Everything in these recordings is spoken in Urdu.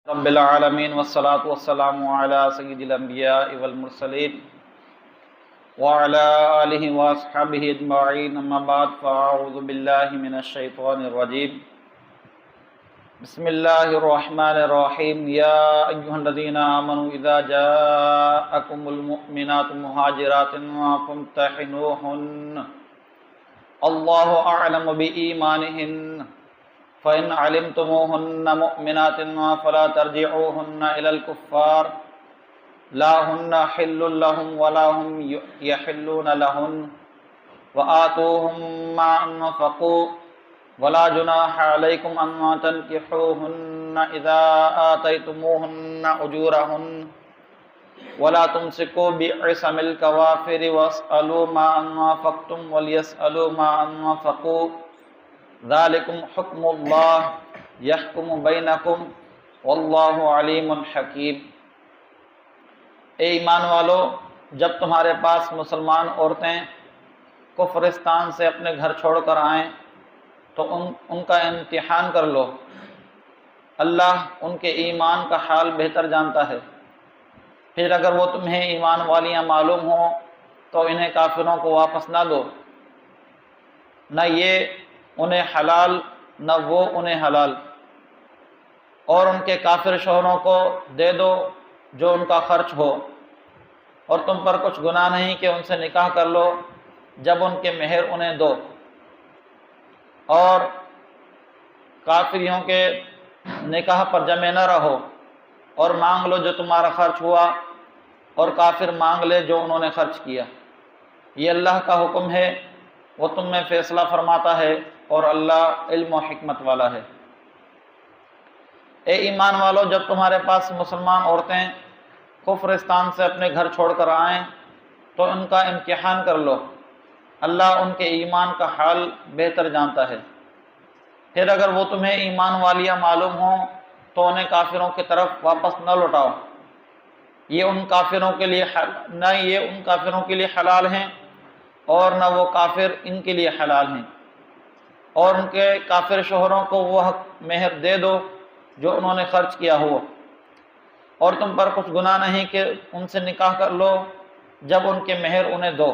رب العالمین والصلاة والسلام علی سید الانبیاء والمرسلین وعلی آلہ واصحابہ اجمعین، اما بعد فاعوذ باللہ من الشیطان الرجیم۔ بسم اللہ الرحمن الرحیم۔ یا ایہا الذین آمنوا اذا جاءکم المؤمنات مہاجرات فامتحنوہن اللہ اعلم بایمانہن فَإِنْ عَلِمْتُمُوهُنَّ مُؤْمِنَاتٍ فَلَا تَرْجِعُوهُنَّ إِلَى الْكُفَّارِ لَا هُنَّ حِلٌّ لَهُمْ وَلَا هُمْ يَحِلُّونَ لَهُنَّ وَآتُوهُمْ مَا أَنفَقُوا وَلَا جُنَاحَ عَلَيْكُمْ أَن تَنكِحُوهُنَّ إِذَا آتَيْتُمُوهُنَّ أُجُورَهُنَّ وَلَا تُمْسِكُوا بِعِصَمِ الْكَوَافِرِ وَاسْأَلُوا مَا أَنفَقْتُمْ وَلْيَسْأَلُوا مَا أَنفَقُوا ذالکم حکم اللہ یحکم بینکم واللہ علیم حکیم۔ اے ایمان والو، جب تمہارے پاس مسلمان عورتیں کفرستان سے اپنے گھر چھوڑ کر آئیں تو ان کا امتحان کر لو۔ اللہ ان کے ایمان کا حال بہتر جانتا ہے۔ پھر اگر وہ تمہیں ایمان والیاں معلوم ہوں تو انہیں کافروں کو واپس نہ دو، نہ یہ انہیں حلال نہ وہ انہیں حلال، اور ان کے کافر شوہروں کو دے دو جو ان کا خرچ ہو، اور تم پر کچھ گناہ نہیں کہ ان سے نکاح کر لو جب ان کے مہر انہیں دو، اور کافریوں کے نکاح پر جمع نہ رہو، اور مانگ لو جو تمہارا خرچ ہوا، اور کافر مانگ لے جو انہوں نے خرچ کیا۔ یہ اللہ کا حکم ہے، وہ تم میں فیصلہ فرماتا ہے، اور اللہ علم و حکمت والا ہے۔ اے ایمان والو، جب تمہارے پاس مسلمان عورتیں کفرستان سے اپنے گھر چھوڑ کر آئیں تو ان کا امتحان کر لو۔ اللہ ان کے ایمان کا حال بہتر جانتا ہے۔ پھر اگر وہ تمہیں ایمان والیاں معلوم ہوں تو انہیں کافروں کی طرف واپس نہ لوٹاؤ۔ نہ یہ ان کافروں کے لیے حلال ہیں، اور نہ وہ کافر ان کے لیے حلال ہیں، اور ان کے کافر شوہروں کو وہ حق مہر دے دو جو انہوں نے خرچ کیا ہو، اور تم پر کچھ گناہ نہیں کہ ان سے نکاح کر لو جب ان کے مہر انہیں دو،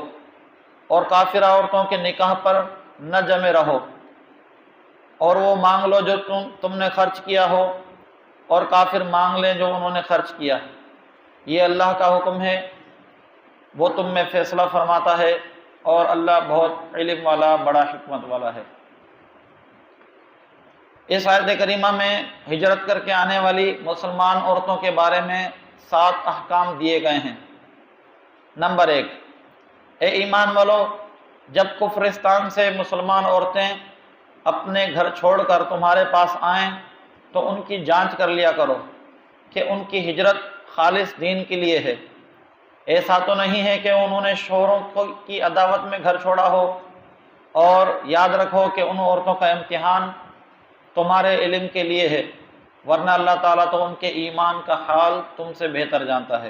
اور کافر عورتوں کے نکاح پر نہ جمے رہو، اور وہ مانگ لو جو تم نے خرچ کیا ہو، اور کافر مانگ لیں جو انہوں نے خرچ کیا۔ یہ اللہ کا حکم ہے، وہ تم میں فیصلہ فرماتا ہے، اور اللہ بہت علم والا، بڑا حکمت والا ہے۔ اس آیت کریمہ میں ہجرت کر کے آنے والی مسلمان عورتوں کے بارے میں 7 احکام دیے گئے ہیں۔ نمبر 1، اے ایمان والو، جب کفرستان سے مسلمان عورتیں اپنے گھر چھوڑ کر تمہارے پاس آئیں تو ان کی جانچ کر لیا کرو کہ ان کی ہجرت خالص دین کے لیے ہے۔ ایسا تو نہیں ہے کہ انہوں نے شوہروں کی عداوت میں گھر چھوڑا ہو، اور یاد رکھو کہ ان عورتوں کا امتحان تمہارے علم کے لیے ہے، ورنہ اللہ تعالیٰ تو ان کے ایمان کا حال تم سے بہتر جانتا ہے۔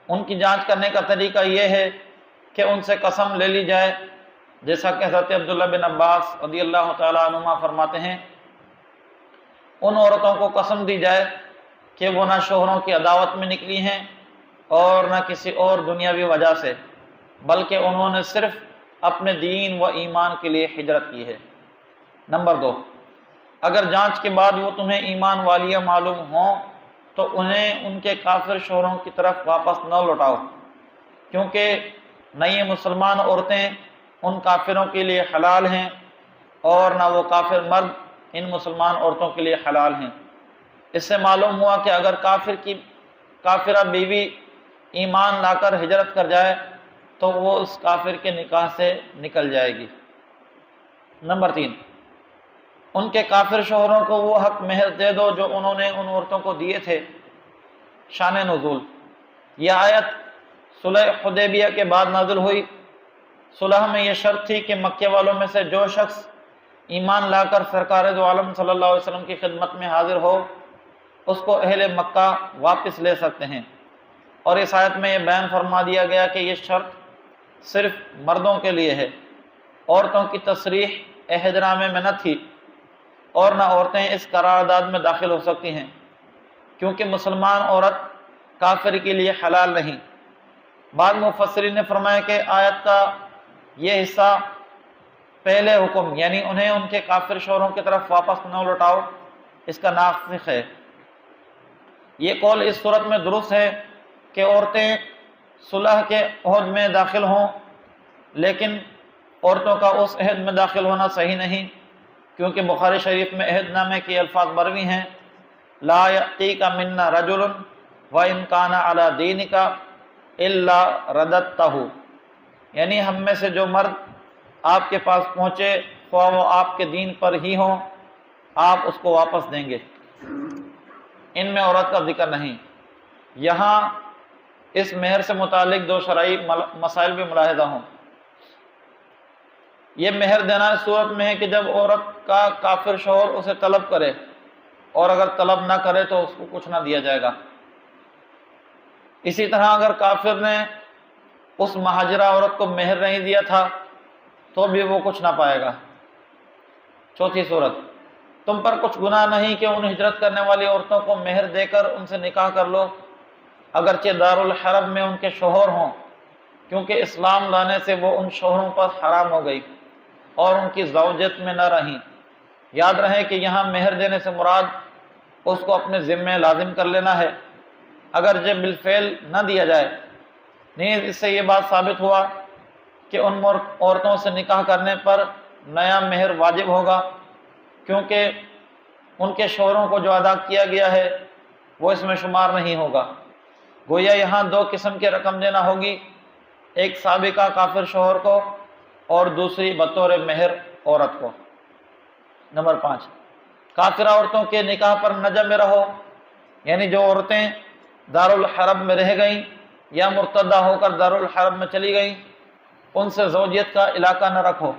ان کی جانچ کرنے کا طریقہ یہ ہے کہ ان سے قسم لے لی جائے، جیسا کہ حضرت عبداللہ بن عباس رضی اللہ تعالیٰ عنہما فرماتے ہیں، ان عورتوں کو قسم دی جائے کہ وہ نہ شوہروں کی عداوت میں نکلی ہیں اور نہ کسی اور دنیاوی وجہ سے، بلکہ انہوں نے صرف اپنے دین و ایمان کے لیے ہجرت کی ہے۔ نمبر 2، اگر جانچ کے بعد وہ تمہیں ایمان والیاں معلوم ہوں تو انہیں ان کے کافر شوہروں کی طرف واپس نہ لوٹاؤ، کیونکہ نہ یہ مسلمان عورتیں ان کافروں کے لیے حلال ہیں، اور نہ وہ کافر مرد ان مسلمان عورتوں کے لیے حلال ہیں۔ اس سے معلوم ہوا کہ اگر کافرہ بیوی ایمان لا کر ہجرت کر جائے تو وہ اس کافر کے نکاح سے نکل جائے گی۔ نمبر 3، ان کے کافر شوہروں کو وہ حق مہر دے دو جو انہوں نے ان عورتوں کو دیے تھے۔ شان نزول، یہ آیت صلح حدیبیہ کے بعد نازل ہوئی۔ صلح میں یہ شرط تھی کہ مکے والوں میں سے جو شخص ایمان لا کر سرکار دو عالم صلی اللہ علیہ وسلم کی خدمت میں حاضر ہو، اس کو اہل مکہ واپس لے سکتے ہیں، اور اس آیت میں یہ بیان فرما دیا گیا کہ یہ شرط صرف مردوں کے لیے ہے، عورتوں کی تصریح عہد نامے میں نہ تھی، اور نہ عورتیں اس قرارداد میں داخل ہو سکتی ہیں۔ کیونکہ مسلمان عورت کافر کے لیے حلال نہیں۔ بعض مفسرین نے فرمایا کہ آیت کا یہ حصہ پہلے حکم، یعنی انہیں ان کے کافر شوہروں کی طرف واپس نہ لوٹاؤ، اس کا ناسخ ہے۔ یہ قول اس صورت میں درست ہے کہ عورتیں صلح کے عہد میں داخل ہوں، لیکن عورتوں کا اس عہد میں داخل ہونا صحیح نہیں، کیونکہ بخاری شریف میں عہد نامے کے الفاظ مروی ہیں، لا یأتیک منا رجل وإن کان علی دینک الا رددتہ، یعنی ہم میں سے جو مرد آپ کے پاس پہنچے خواہ وہ آپ کے دین پر ہی ہوں، آپ اس کو واپس دیں گے۔ ان میں عورت کا ذکر نہیں۔ یہاں اس مہر سے متعلق دو شرعی مسائل بھی ملاحظہ ہوں۔ یہ مہر دینا اس صورت میں ہے کہ جب عورت کا کافر شوہر اسے طلب کرے، اور اگر طلب نہ کرے تو اس کو کچھ نہ دیا جائے گا۔ اسی طرح اگر کافر نے اس مہاجرہ عورت کو مہر نہیں دیا تھا تو بھی وہ کچھ نہ پائے گا۔ چوتھی صورت، تم پر کچھ گناہ نہیں کہ ان ہجرت کرنے والی عورتوں کو مہر دے کر ان سے نکاح کر لو، اگرچہ دارالحرب میں ان کے شوہر ہوں، کیونکہ اسلام لانے سے وہ ان شوہروں پر حرام ہو گئی اور ان کی زوجت میں نہ رہیں۔ یاد رہے کہ یہاں مہر دینے سے مراد اس کو اپنے ذمہ لازم کر لینا ہے، اگرچہ بالفعل نہ دیا جائے۔ نیز اس سے یہ بات ثابت ہوا کہ ان عورتوں سے نکاح کرنے پر نیا مہر واجب ہوگا، کیونکہ ان کے شوہروں کو جو ادا کیا گیا ہے وہ اس میں شمار نہیں ہوگا۔ گویا یہاں دو قسم کی رقم دینا ہوگی، ایک سابقہ کافر شوہر کو اور دوسری بطور مہر عورت کو۔ نمبر 5، کافرہ عورتوں کے نکاح پر نہ جمے رہو، یعنی جو عورتیں دارالحرب میں رہ گئیں یا مرتدہ ہو کر دارالحرب میں چلی گئیں، ان سے زوجیت کا علاقہ نہ رکھو۔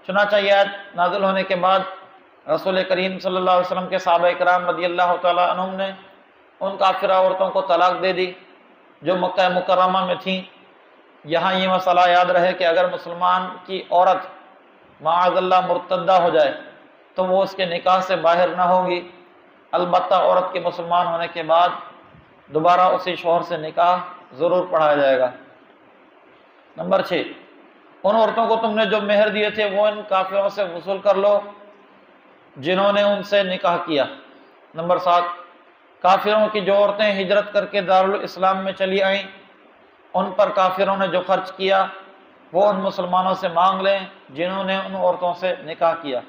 چنانچہ یہ آیت نازل ہونے کے بعد رسول کریم صلی اللہ علیہ وسلم کے صحابہ کرام رضی اللہ تعالیٰ عنہم نے ان کافرہ عورتوں کو طلاق دے دی جو مکہ مکرمہ میں تھیں۔ یہاں یہ مسئلہ یاد رہے کہ اگر مسلمان کی عورت معاذ اللہ مرتدہ ہو جائے تو وہ اس کے نکاح سے باہر نہ ہوگی، البتہ عورت کے مسلمان ہونے کے بعد دوبارہ اسی شوہر سے نکاح ضرور پڑھایا جائے گا۔ نمبر 6، ان عورتوں کو تم نے جو مہر دیے تھے وہ ان کافروں سے وصول کر لو جنہوں نے ان سے نکاح کیا۔ نمبر 7، کافروں کی جو عورتیں ہجرت کر کے دارالاسلام میں چلی آئیں، ان پر کافروں نے جو خرچ کیا وہ ان مسلمانوں سے مانگ لیں جنہوں نے ان عورتوں سے نکاح کیا۔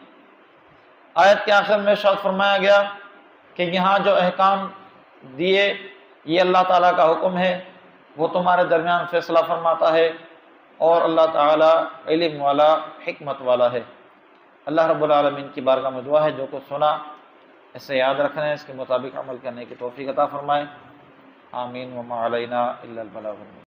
آیت کے آخر میں ارشاد فرمایا گیا کہ یہاں جو احکام دیے یہ اللہ تعالیٰ کا حکم ہے، وہ تمہارے درمیان فیصلہ فرماتا ہے، اور اللہ تعالیٰ علم والا حکمت والا ہے۔ اللہ رب العالمین کی بارگاہ میں دعا ہے جو کچھ سنا اسے یاد رکھنا ہے، اس کے مطابق عمل کرنے کی توفیق عطا فرمائے۔ آمین۔ وما علینا الا البلاغ المبین۔